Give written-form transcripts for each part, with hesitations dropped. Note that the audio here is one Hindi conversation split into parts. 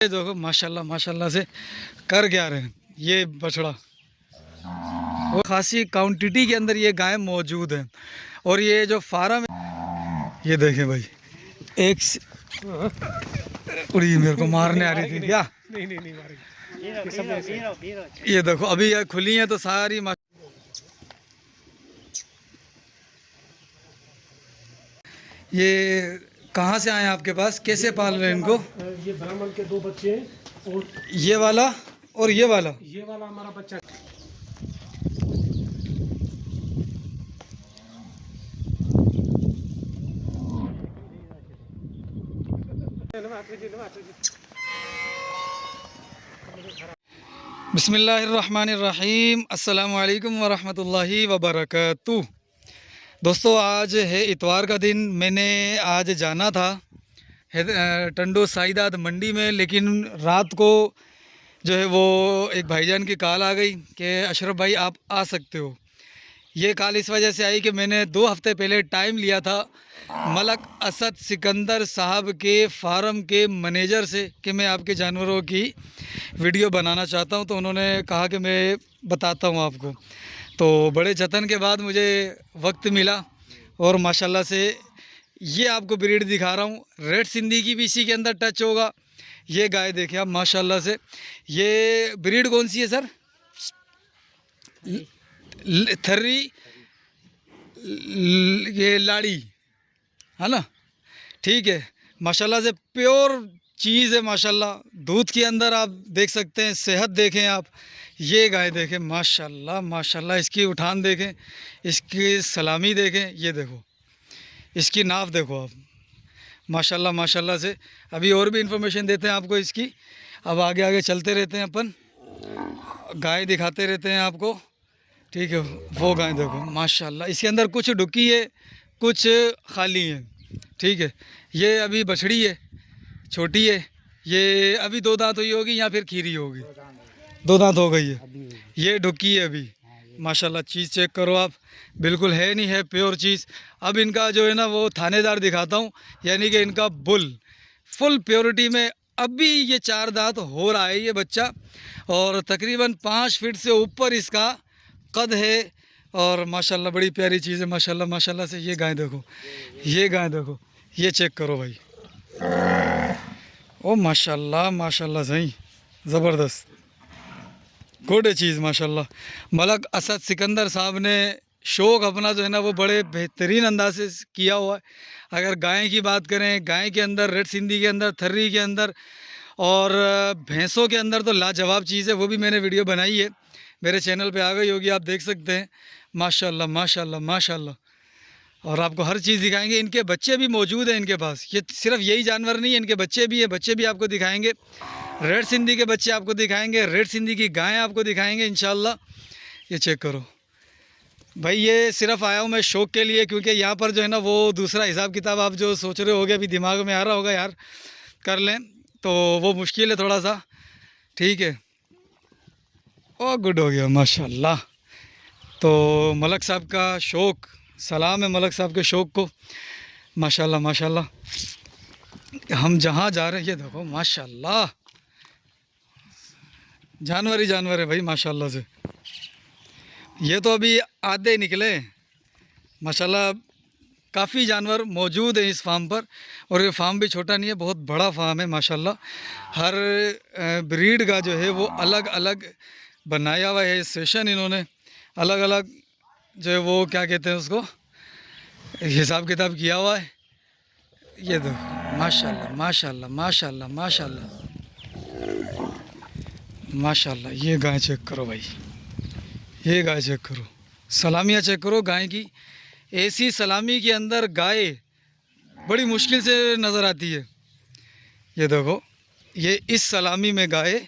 ये देखो माशाल्लाह माशाल्लाह से कर क्या रहे हैं ये बछड़ा। वो खासी क्वांटिटी के अंदर ये गाय मौजूद है। और ये जो फार्म है ये देखें भाई, एक उड़ी मेरे को मारने आ रही थी क्या? नहीं नहीं नहीं मारेगी। ये देखो अभी ये खुली है तो सारी ये कहाँ से आए हैं आपके पास? कैसे पाल रहे हैं इनको? ये ब्राह्मण के 2 बच्चे हैं और ये वाला और ये वाला हमारा बच्चा। बिस्मिल्लाहिर्रहमानिर्रहीम, अस्सलामु अलैकुम वरहमतुल्लाहि वबरकातुह। दोस्तों आज है इतवार का दिन। मैंने आज जाना था टंडो साइदाद मंडी में, लेकिन रात को जो है वो एक भाईजान की कॉल आ गई कि अशरफ भाई आप आ सकते हो। ये कॉल इस वजह से आई कि मैंने 2 हफ्ते पहले टाइम लिया था मलक असद सिकंदर साहब के फार्म के मैनेजर से कि मैं आपके जानवरों की वीडियो बनाना चाहता हूं। तो उन्होंने कहा कि मैं बताता हूं आपको। तो बड़े जतन के बाद मुझे वक्त मिला और माशाल्लाह से ये आपको ब्रीड दिखा रहा हूँ। रेड सिंधी की भी इसी के अंदर टच होगा। ये गाय देखिए आप माशाल्लाह से। ये ब्रीड कौन सी है सर? थर्री ये लाड़ी है ना? ठीक है, माशाल्लाह से प्योर चीज़ है माशाल्लाह। दूध के अंदर आप देख सकते हैं, सेहत देखें आप। ये गाय देखें माशाल्लाह माशाल्लाह, इसकी उठान देखें, इसकी सलामी देखें, ये देखो इसकी नाव देखो आप माशाल्लाह माशाल्लाह से। अभी और भी इन्फॉर्मेशन देते हैं आपको इसकी। अब आगे आगे चलते रहते हैं अपन, गाय दिखाते रहते हैं आपको। ठीक है, वो गाय देखो माशाल्लाह। इसके अंदर कुछ डुकी है कुछ खाली है। ठीक है, ये अभी बछड़ी है, छोटी है। ये अभी 2 दांत हुई होगी या फिर खीरी होगी? 2 दांत हो गई है। ये डुकी है अभी माशाल्लाह। चीज़ चेक करो आप, बिल्कुल है नहीं है प्योर चीज़। अब इनका जो है ना वो थानेदार दिखाता हूँ, यानी कि इनका बुल फुल प्योरिटी में। अभी ये 4 दांत हो रहा है ये बच्चा, और तकरीबन 5 फीट से ऊपर इसका कद है। और माशाल्लाह बड़ी प्यारी चीज़ है माशाल्लाह माशाल्लाह से। ये गाय देखो, ये गाय देखो, ये चेक करो भाई। ओ माशाल्लाह माशाल्लाह, सही ज़बरदस्त गुड चीज़ माशाल्लाह। मलक असद सिकंदर साहब ने शौक़ अपना जो है ना वो बड़े बेहतरीन अंदाज से किया हुआ है। अगर गाय की बात करें, गाय के अंदर, रेड सिंधी के अंदर, थर्री के अंदर और भैंसों के अंदर तो लाजवाब चीज़ है। वो भी मैंने वीडियो बनाई है, मेरे चैनल पे आ गई होगी, आप देख सकते हैं माशाल्लाह माशाल्लाह माशाल्लाह। और आपको हर चीज़ दिखाएंगे। इनके बच्चे भी मौजूद हैं इनके पास। ये सिर्फ यही जानवर नहीं है, इनके बच्चे भी हैं, बच्चे भी आपको दिखाएंगे। रेड सिंधी के बच्चे आपको दिखाएंगे, रेड सिंधी की गायें आपको दिखाएंगे इंशाल्लाह। ये चेक करो भाई, ये सिर्फ आया हूँ मैं शौक़ के लिए, क्योंकि यहाँ पर जो है ना वो दूसरा हिसाब किताब आप जो सोच रहे होगे, अभी दिमाग में आ रहा होगा यार कर लें, तो वो मुश्किल है थोड़ा सा। ठीक है, ओ गुड हो गया माशाल्लाह। तो मलक साहब का शौक़, सलाम है मलक साहब के शौक़ को माशाल्लाह माशाल्लाह। हम जहाँ जा रहे हैं ये देखो माशाल्लाह, जानवर ही जानवर है भाई माशाल्लाह से। ये तो अभी आधे निकले माशाल्लाह। काफ़ी जानवर मौजूद हैं इस फार्म पर, और ये फार्म भी छोटा नहीं है, बहुत बड़ा फार्म है माशाल्लाह। हर ब्रीड का जो है वो अलग अलग बनाया हुआ है सेशन इन्होंने, अलग अलग जो है वो क्या कहते हैं उसको, हिसाब किताब किया हुआ है। ये देखो माशाल्लाह माशाल्लाह माशाल्लाह माशाल्लाह माशाल्लाह। ये गाय चेक करो भाई, ये गाय चेक करो, सलामियाँ चेक करो गाय की। ऐसी सलामी के अंदर गाय बड़ी मुश्किल से नज़र आती है। ये देखो, ये इस सलामी में गाय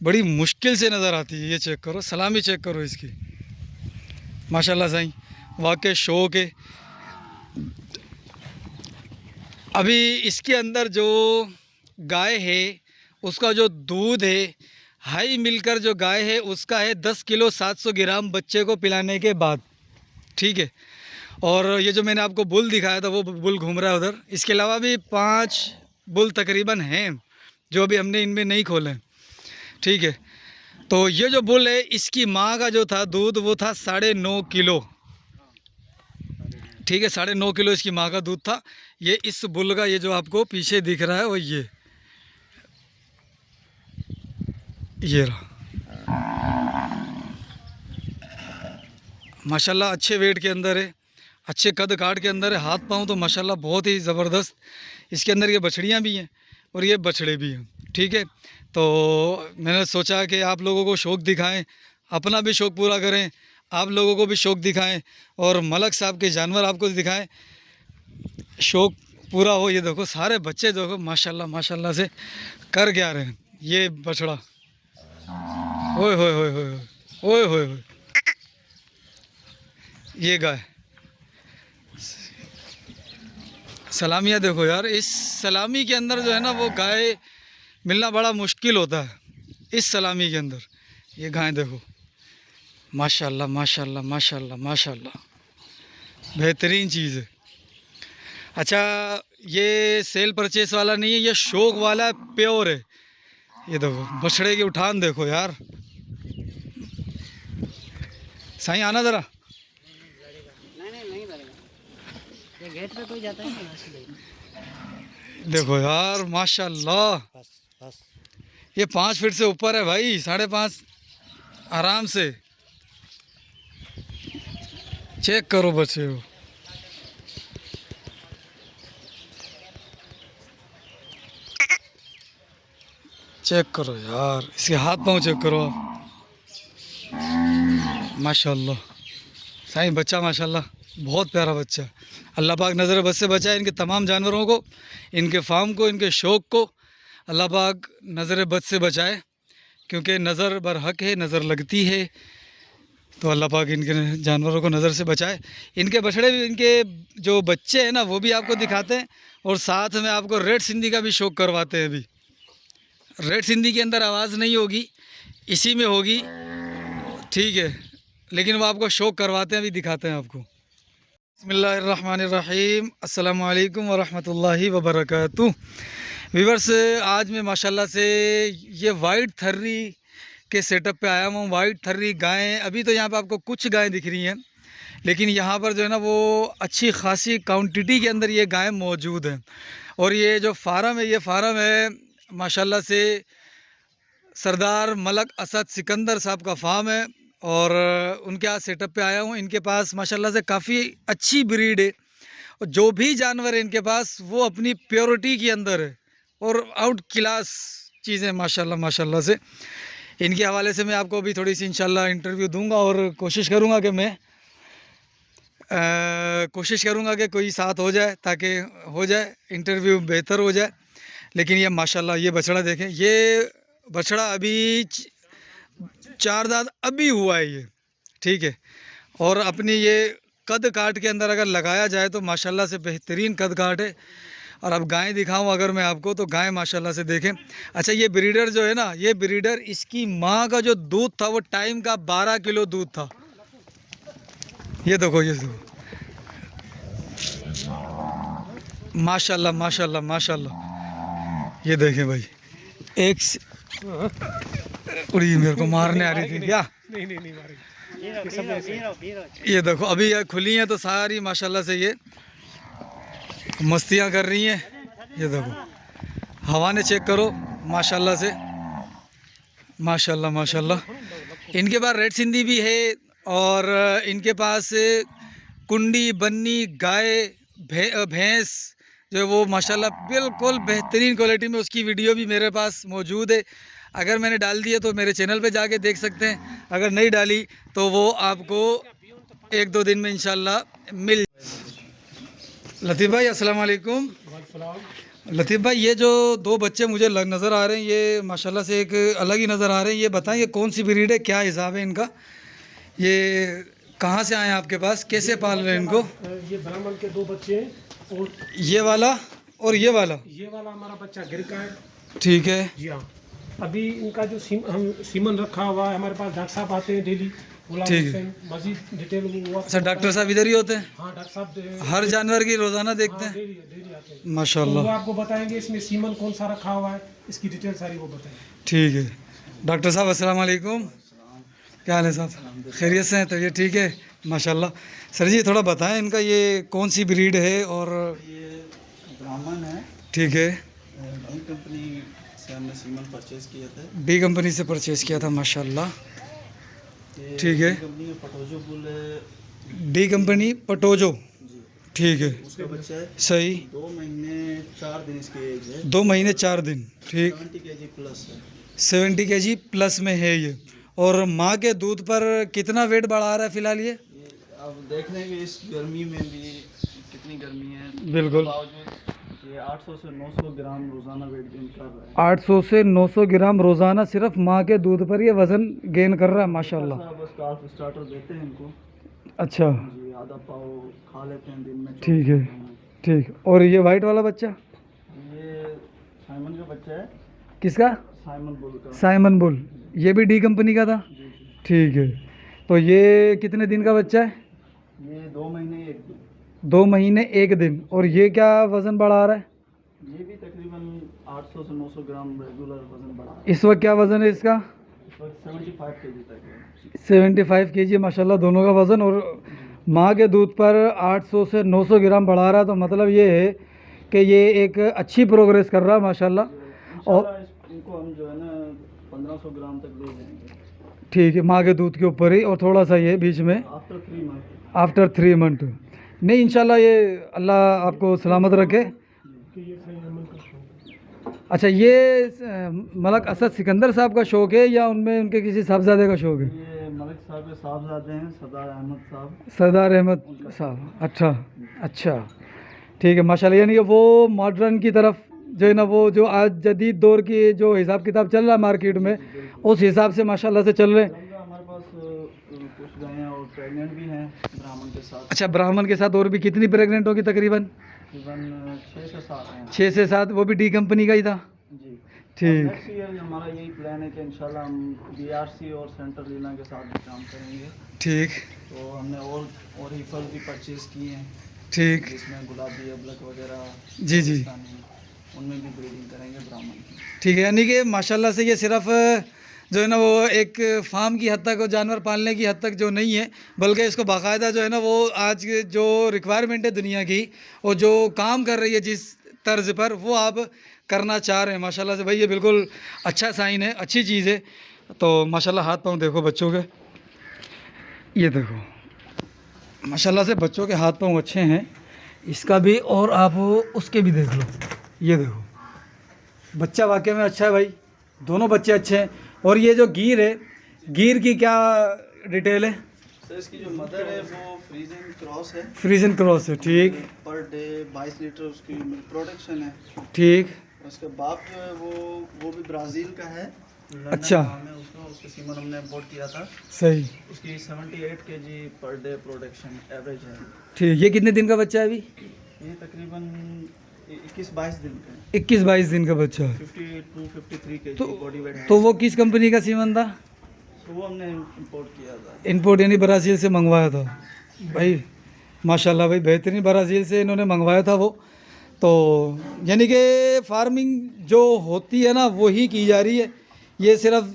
बड़ी मुश्किल से नज़र आती है। ये चेक करो, सलामी चेक करो इसकी माशाल्लाह सही, वाकई शौक़ है। अभी इसके अंदर जो गाय है उसका जो दूध है, हाई मिलकर जो गाय है उसका है 10 किलो 700 ग्राम बच्चे को पिलाने के बाद। ठीक है, और ये जो मैंने आपको बुल दिखाया था वो बुल घूम रहा है उधर। इसके अलावा भी 5 बुल तकरीबन हैं जो अभी हमने इनमें नहीं खोले हैं, ठीक है। तो ये जो बुल है इसकी माँ का जो था दूध वो था 9.5 किलो, ठीक है, 9.5 किलो इसकी माँ का दूध था। ये इस बुल का ये जो आपको पीछे दिख रहा है वो ये रहा। माशाल्लाह अच्छे वेट के अंदर है, अच्छे कद काट के अंदर है, हाथ पाँव तो माशाल्लाह बहुत ही ज़बरदस्त। इसके अंदर ये बछड़ियाँ भी हैं और ये बछड़े भी हैं, ठीक है। तो मैंने सोचा कि आप लोगों को शौक़ दिखाएं, अपना भी शौक़ पूरा करें, आप लोगों को भी शौक़ दिखाएं और मलक साहब के जानवर आपको दिखाएं, शौक़ पूरा हो। ये देखो सारे बच्चे देखो माशाल्लाह माशाल्लाह से कर क्या रहे हैं। ये बछड़ा, ओए होए होए होए ओए होए होए, ये गाय, सलामियाँ देखो यार, इस सलामी के अंदर जो है ना वो गाय मिलना बड़ा मुश्किल होता है इस सलामी के अंदर। ये गाय देखो माशाल्लाह माशाल्लाह माशाल्लाह माशाल्लाह, बेहतरीन चीज़ है। अच्छा ये सेल परचेस वाला नहीं है, ये शौक वाला है, प्योर है। ये देखो बछड़े की उठान देखो यार। साईं आना ज़रा, ये गेट पे कोई जाता है ना, देखो यार माशाल्लाह। बस बस। ये 5 फीट से ऊपर है भाई, 5.5 आराम से। चेक करो बच्चे को, चेक करो यार, इसके हाथ पाँव चेक करो आप, माशाल्लाह। साईं बच्चा माशाल्लाह बहुत प्यारा बच्चा। अल्लाह पाक नज़र बद से बचाए इनके तमाम जानवरों को, इनके फार्म को, इनके शौक़ को अल्लाह पाक नज़र बद से बचाए, क्योंकि नज़र बर हक है, नज़र लगती है। तो अल्लाह पाक इनके जानवरों को नज़र से बचाए। इनके बछड़े भी, इनके जो बच्चे हैं ना वो भी आपको दिखाते हैं और साथ में आपको रेड सिंधी का भी शौक़ करवाते हैं। अभी रेड सिंधी के अंदर आवाज़ नहीं होगी, इसी में होगी, ठीक है, लेकिन वो आपको शौक़ करवाते हैं, अभी दिखाते हैं आपको। बिस्मिल्लाहिर्रहमानिर्रहीम, अस्सलामु अलैकुम वरहमतुल्लाहि वबरकातुहू। व्यूअर्स आज मैं माशाल्लाह से ये वाइट थर्री के सेटअप पे आया हूँ। वाइट थर्री गायें, अभी तो यहाँ पे आपको कुछ गायें दिख रही हैं, लेकिन यहाँ पर जो है ना वो अच्छी खासी क्वांटिटी के अंदर ये गायें मौजूद हैं। और ये जो फार्म है, ये फार्म है माशाल्लाह से सरदार मलक असद सिकंदर साहब का फार्म है और उनके यहाँ सेटअप पे आया हूँ। इनके पास माशाल्लाह से काफ़ी अच्छी ब्रीड है और जो भी जानवर है इनके पास वो अपनी प्योरिटी के अंदर है और आउट क्लास चीज़ें माशाल्लाह माशाल्लाह से। इनके हवाले से मैं आपको अभी थोड़ी सी इंशाल्लाह इंटरव्यू दूंगा और कोशिश करूंगा कि मैं कोई साथ हो जाए ताकि हो जाए इंटरव्यू बेहतर हो जाए। लेकिन ये माशाल्लाह ये बछड़ा देखें, ये बछड़ा अभी 4 दांत अभी हुआ है ये, ठीक है। और अपनी ये कद काट के अंदर अगर लगाया जाए तो माशाल्लाह से बेहतरीन कद काट है। और अब गाय दिखाऊं अगर मैं आपको, तो गाय माशाल्लाह से देखें। अच्छा ये ब्रीडर जो है ना, ये ब्रीडर, इसकी माँ का जो दूध था वो टाइम का 12 किलो दूध था। ये देखो, ये देखो माशाल्लाह माशाल्लाह माशाल्लाह। ये देखें भाई, एक उड़ी मेरे को मारने आ रही थी क्या? नहीं मारेगी। ये देखो अभी ये खुली हैं तो सारी माशाल्लाह से ये मस्तियाँ कर रही हैं। ये देखो हवा ने चेक करो माशाल्लाह से, माशाल्लाह माशाल्लाह। इनके पास रेड सिंधी भी है और इनके पास कुंडी, बन्नी, गाय, भैंस जो है वो माशाल्लाह बिल्कुल बेहतरीन क्वालिटी में, उसकी वीडियो भी मेरे पास मौजूद है। अगर मैंने डाल दी है तो मेरे चैनल पे जाके देख सकते हैं, अगर नहीं डाली तो वो आपको 1-2 दिन में इंशाल्लाह मिल। लतीफ़ भाई अस्सलाम वालेकुम। लतीफ़ भाई ये जो 2 बच्चे मुझे नज़र आ रहे हैं, ये माशाल्लाह से एक अलग ही नज़र आ रहे हैं। ये बताएं ये कौन सी ब्रीड है, क्या हिसाब है इनका, ये कहाँ से आए हैं आपके पास, कैसे पाल रहे हैं इनको? ये ब्राह्मण के 2 बच्चे हैं और ये वाला और ये वाला हमारा बच्चा गिर का है। ठीक है। जी हाँ, अभी इनका जो हम सीमन रखा हुआ है, हमारे पास डॉक्टर साहब आते हैं डेली, गुलाम ठीक है। हुसैन, मजीद डिटेल वो आपको अच्छा, डॉक्टर साहब इधर ही होते हैं? हाँ डॉक्टर साहब हर जानवर की रोज़ाना देखते हैं? डेली आते हैं। तो माशाल्लाह, वो आपको बताएंगे इसमें सीमन कौन सा रखा हुआ है, इसकी डिटेल सारी वो बताएंगे। ठीक है। डॉक्टर साहब अस्सलाम वालेकुम, क्या हाल है साहब? खैरियत से हैं? तबीयत ठीक है? माशाल्लाह। सर जी थोड़ा बताएं इनका ये कौन सी ब्रीड है? और ये ब्राह्मण है, ठीक है, बी कंपनी से हमने सीमन परचेज किए थे। बी कंपनी से परचेज़ किया था, माशाल्लाह। ये ठीक है। बी कंपनी में पटोजो बुल है डी कंपनी पटोजो, जी, ठीक है, उसका बच्चा है। सही। 2 महीने 4 दिन इसकी एज है। 2 महीने 4 दिन, ठीक। 70 kg प्लस है। 70 kg प्लस में है ये। और माँ के दूध पर कितना वेट बढ़ा रहा है फ़िलहाल ये? ये अब देख लेंगे इस गर्मी में भी कितनी गर्मी है। बिल्कुल। बावजूद ये 800 से 900 ग्राम रोज़ाना वेट गेन कर रहा है। 800 से 900 ग्राम रोज़ाना सिर्फ माँ के दूध पर ये वज़न गेन कर रहा है, माशाल्लाह। ऐसा बस काफ स्टार्टर देते हैं इनको अच्छा, जी, आधा पाव खा लेते हैं दिन में। ठीक है, ठीक। और ये वाइट वाला बच्चा ये साइमन का बच्चा है, किसका? साइमन बुल का। साइमन बुल, ये भी डी कंपनी का था, जी जी, ठीक है। तो ये कितने दिन का बच्चा है? ये 2 महीने 1 दिन। 2 महीने 1 दिन। और ये क्या वज़न बढ़ा रहा है? ये भी तकरीबन 800 से 900 ग्राम रेगुलर वजन बढ़ा है। इस वक्त क्या वज़न है इसका? इस वक्त 75 kg तक है। 75 kg, माशाल्लाह दोनों का वज़न। और माँ के दूध पर 800 से 900 ग्राम बढ़ा रहा है, तो मतलब ये है कि ये एक अच्छी प्रोग्रेस कर रहा है, माशाल्लाह। इंशाल्लाह इनको हम जो है ना 1500 ग्राम तक ले जाएंगे ठीक है, माँ के दूध के ऊपर ही। और थोड़ा सा ये बीच में आफ्टर 3 मंथ। After 3 month. नहीं, इंशाल्लाह ये अल्लाह आपको सलामत रखे। कि ये सही अमल का शौक है। अच्छा, ये मलक असद सिकंदर साहब का शौक़ है या उनमें उनके किसी साहबजादे का शौक़ है? ये मलिक साहब के साहबजादे हैं, सरदार अहमद साहब। सरदार अहमद साहब, अच्छा अच्छा, ठीक है, माशाल्लाह। यानी कि वो मॉडर्न की तरफ जो है ना, वो जो आज जदीद दौर की जो हिसाब किताब चल रहा है मार्केट में, उस हिसाब से माशाल्लाह से चल रहे हैं। हमारे पास कुछ गायें और प्रेग्नेंट भी हैं ब्राह्मण के साथ। अच्छा, ब्राह्मण के साथ और भी कितनी प्रेग्नेंट होगी तकरीबन? तकरीबन 6 से 7 हैं। 6 से 7, वो भी डी कंपनी का ही था, जी, ठीक। नेक्स्ट ईयर हमारा यही प्लान है कि इंशाल्लाह हम बीआरसी और सेंट्रल लीना के साथ भी काम करेंगे। ठीक तो हमने और ही फल भी परचेज़ किए हैं, ठीक, जिसमें गुलाबी अबलक वगैरह जी जी, पाकिस्तानी, उनमें भी ब्रीडिंग करेंगे ब्राह्मण की। ठीक है। यानी कि माशाल्लाह से ये सिर्फ जो है ना वो एक फार्म की हद तक और जानवर पालने की हद तक जो नहीं है, बल्कि इसको बाकायदा जो है ना वो आज के जो रिक्वायरमेंट है दुनिया की और जो काम कर रही है जिस तर्ज पर, वो आप करना चाह रहे हैं, माशाल्लाह से। भाई ये बिल्कुल अच्छा साइन है, अच्छी चीज़ है। तो माशाल्लाह हाथ पाँव देखो बच्चों के, ये देखो माशाल्लाह से बच्चों के हाथ पाँव अच्छे हैं, इसका भी। और आप उसके भी देख लो, ये देखो बच्चा वाकई में अच्छा है भाई, दोनों बच्चे अच्छे हैं। और ये जो गिर है, गिर की क्या डिटेल है? सर इसकी जो मदर है वो फ्रीजन क्रॉस है। फ्रीजन क्रॉस है, ठीक पर डे 22 लीटर उसकी मिल्क प्रोडक्शन है। ठीक। उसके बाप जो है वो भी ब्राज़ील का है। लंदन अच्छा। गाँव में उसके सीमन हमने इम्पोर्ट किया था। सही, उसकी 78 kg per day production average है। ठीक। ये कितने दिन का बच्चा है अभी? ये तकरीबन 21-22 दिन का है। 21-22 दिन का बच्चा है। 52-53 kg तो बॉडी वेट है। तो वो किस कंपनी का सीमन था? तो वो हमने इम्पोर्ट किया था। इम्पोर्ट यानी ब्राज़ील से मंगवाया था भाई, माशाल्लाह भाई बेहतरीन, ब्राज़ील से इन्होंने मंगवाया था वो। तो यानी कि फार्मिंग जो होती है ना वही की जा रही है, ये सिर्फ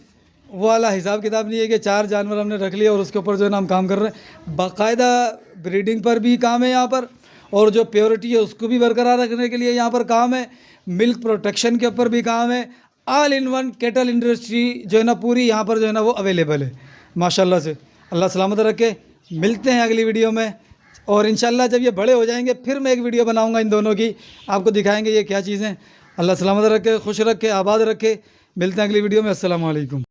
वो वाला हिसाब किताब नहीं है कि 4 जानवर हमने रख लिए और उसके ऊपर जो है ना हम काम कर रहे हैं। बाकायदा ब्रीडिंग पर भी काम है यहाँ पर, और जो प्योरिटी है उसको भी बरकरार रखने के लिए यहाँ पर काम है, मिल्क प्रोटेक्शन के ऊपर भी काम है। All in one cattle industry जो है ना पूरी यहाँ पर जो है ना वो अवेलेबल है, माशाल्लाह से। अल्लाह सलामत रखे। मिलते हैं अगली वीडियो में, और इंशाल्लाह जब ये बड़े हो जाएंगे फिर मैं एक वीडियो बनाऊंगा इन दोनों की, आपको दिखाएंगे ये क्या चीज़ें। अल्लाह सलामत रखे, खुश रखे, आबाद रखे। मिलते हैं अगली वीडियो में। अस्सलाम वालेकुम।